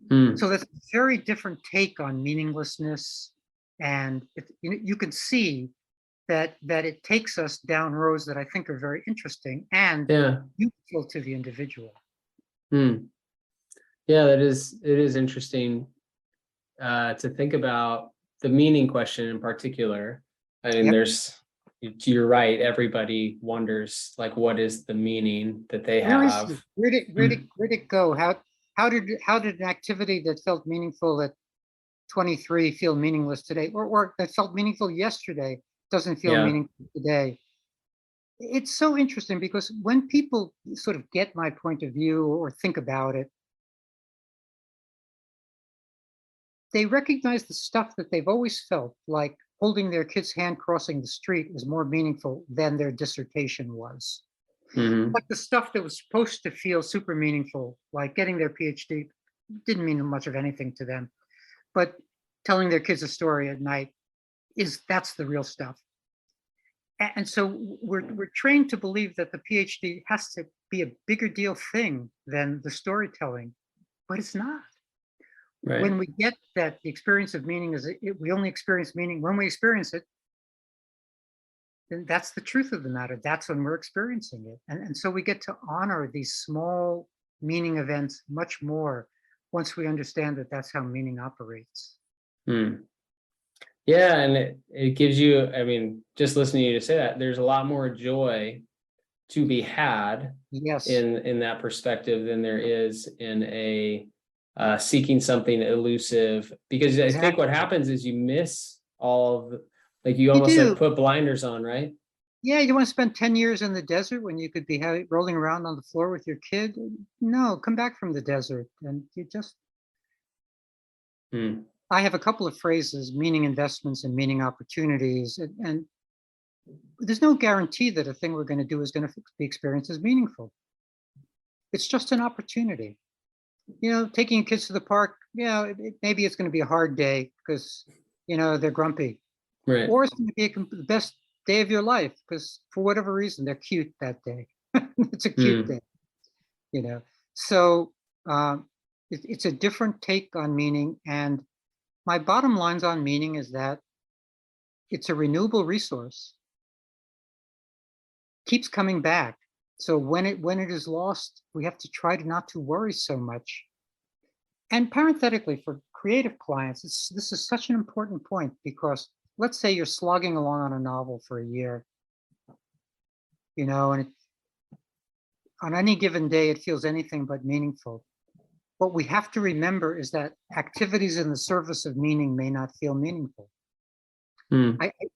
So that's a very different take on meaninglessness. And you can see that it takes us down roads that I think are very interesting and useful to the individual. Yeah, it is interesting to think about the meaning question in particular. I mean, you're right. Everybody wonders, like, what is the meaning that they have? Where did it go? How did an activity that felt meaningful at 23 feel meaningless today, or that felt meaningful yesterday doesn't feel meaningful today? It's so interesting because when people sort of get my point of view or think about it, they recognize the stuff that they've always felt, like holding their kid's hand crossing the street is more meaningful than their dissertation was. Hmm. Like the stuff that was supposed to feel super meaningful, like getting their PhD, didn't mean much of anything to them. But telling their kids a story at night that's the real stuff. And so we're trained to believe that the PhD has to be a bigger deal thing than the storytelling, but it's not. Right. When we get that the experience of meaning we only experience meaning when we experience it, then that's the truth of the matter. That's when we're experiencing it. And so we get to honor these small meaning events much more once we understand that that's how meaning operates. Hmm. Yeah, and it gives you, I mean, just listening to you to say that, there's a lot more joy to be had Yes, in that perspective than there is in a seeking something elusive. Because I think what exactly. happens is you miss all of like you You almost like do. put blinders on, right? Yeah, you want to spend 10 years in the desert when you could be rolling around on the floor with your kid? No, come back from the desert. And you just, Hmm. I have a couple of phrases, meaning investments and meaning opportunities. And there's no guarantee that a thing we're going to do is going to be experienced as meaningful. It's just an opportunity. Taking kids to the park, maybe it's going to be a hard day because, they're grumpy. Right. Or it's going to be the best day of your life because for whatever reason, they're cute that day. It's a cute Hmm. day. you know so it's a different take on meaning, and my bottom lines on meaning is that it's a renewable resource, keeps coming back. So when it is lost, we have to try to not to worry so much. And parenthetically, for creative clients, this is such an important point, because let's say you're slogging along on a novel for a year, and on any given day it feels anything but meaningful. What we have to remember is that activities in the service of meaning may not feel meaningful. Hmm.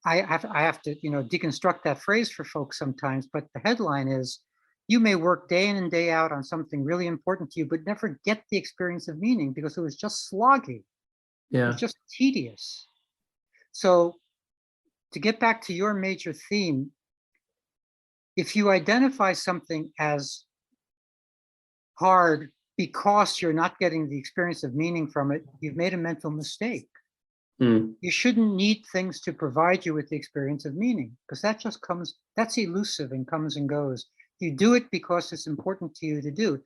I have to, deconstruct that phrase for folks sometimes, but the headline is, you may work day in and day out on something really important to you, but never get the experience of meaning because it was just sloggy. It was Yeah. just tedious. So to get back to your major theme, if you identify something as hard because you're not getting the experience of meaning from it, you've made a mental mistake. Hmm. You shouldn't need things to provide you with the experience of meaning, because that's elusive and comes and goes. You do it because it's important to you to do,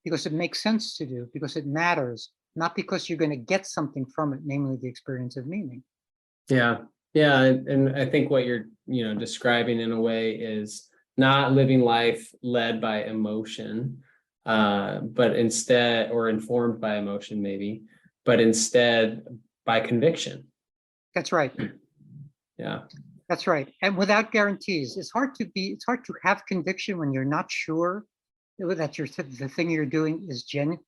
because it makes sense to do, because it matters, not because you're going to get something from it, namely the experience of meaning. Yeah. Yeah. And I think what you're, describing in a way is not living life led by emotion, but instead, or informed by emotion, maybe, but instead by conviction. That's right. Yeah. That's right. And without guarantees, it's hard to have conviction when you're not sure that the thing you're doing is genuine.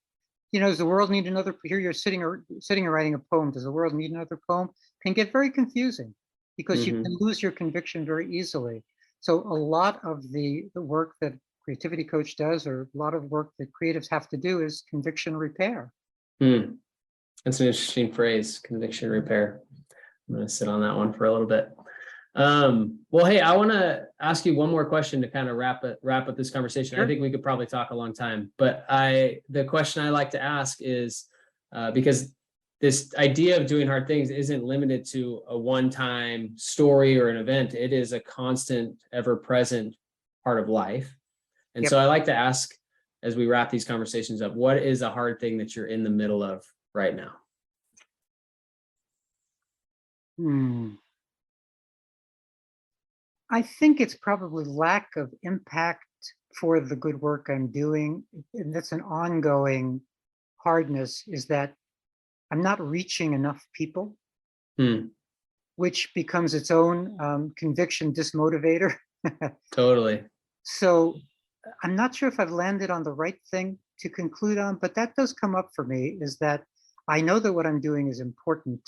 Does the world need another? Here you're sitting and writing a poem. Does the world need another poem? Can get very confusing because you can Hmm. lose your conviction very easily. So a lot of the work that creativity coach does, or a lot of work that creatives have to do, is conviction repair. Hmm. That's an interesting phrase, conviction repair. I'm going to sit on that one for a little bit. Well, hey, I want to ask you one more question to kind of wrap up this conversation. I Sure. think we could probably talk a long time, but the question I like to ask is, because this idea of doing hard things isn't limited to a one-time story or an event. It is a constant, ever-present part of life. And so Yep. I like to ask, as we wrap these conversations up, what is a hard thing that you're in the middle of right now? Hmm. I think it's probably lack of impact for the good work I'm doing. And that's an ongoing hardness, is that I'm not reaching enough people, Hmm. which becomes its own conviction dismotivator. Totally. So I'm not sure if I've landed on the right thing to conclude on, but that does come up for me, is that I know that what I'm doing is important.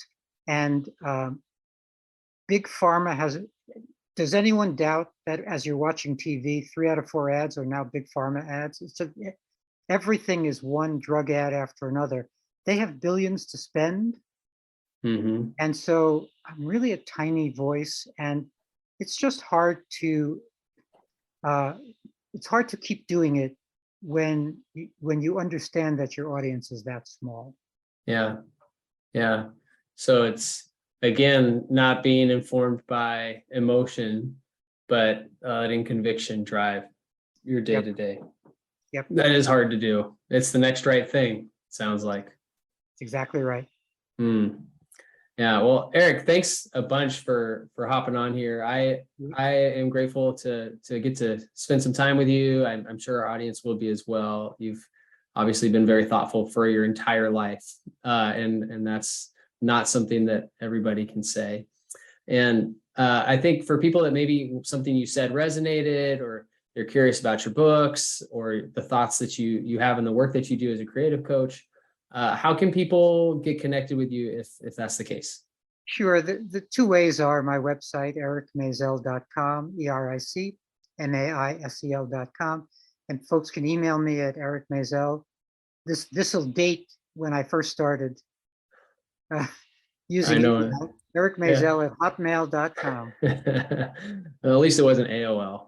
And big pharma does anyone doubt that as you're watching TV, 3 out of 4 ads are now big pharma ads? Everything is one drug ad after another. They have billions to spend. Hmm. And so I'm really a tiny voice, and it's just hard to keep doing it when you understand that your audience is that small. Yeah. Yeah. So it's, again, not being informed by emotion, but letting conviction drive your day to day. Yep. That is hard to do. It's the next right thing, sounds like. That's exactly right. Yeah. Well, Eric, thanks a bunch for hopping on here. I am grateful to get to spend some time with you. I'm sure our audience will be as well. You've obviously been very thoughtful for your entire life, and that's not something that everybody can say. And I think for people that maybe something you said resonated, or they're curious about your books or the thoughts that you have in the work that you do as a creative coach, how can people get connected with you if that's the case? Sure. The two ways are my website, ericmaisel.com, EricMaisel.com. And folks can email me at Eric Maisel. This will date when I first started using email, Eric Maisel at hotmail.com. Well, at least it wasn't AOL.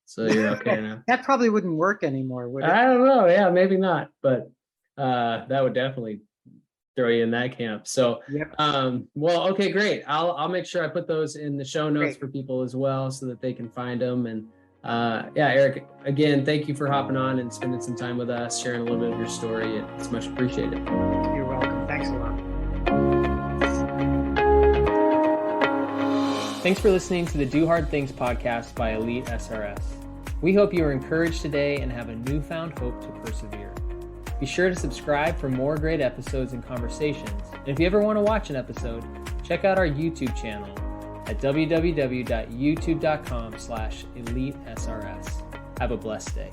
So you're okay now. That probably wouldn't work anymore, would it? I don't know. Yeah, maybe not. But that would definitely throw you in that camp. So, yep. Well, okay, great. I'll make sure I put those in the show notes for people as well, so that they can find them. And yeah, Eric, again, thank you for hopping on and spending some time with us, sharing a little bit of your story. It's much appreciated. You're welcome. Thanks a lot. Thanks for listening to the Do Hard Things podcast by Elite SRS. We hope you are encouraged today and have a newfound hope to persevere. Be sure to subscribe for more great episodes and conversations. And if you ever want to watch an episode, check out our YouTube channel at www.youtube.com/EliteSRS. Have a blessed day.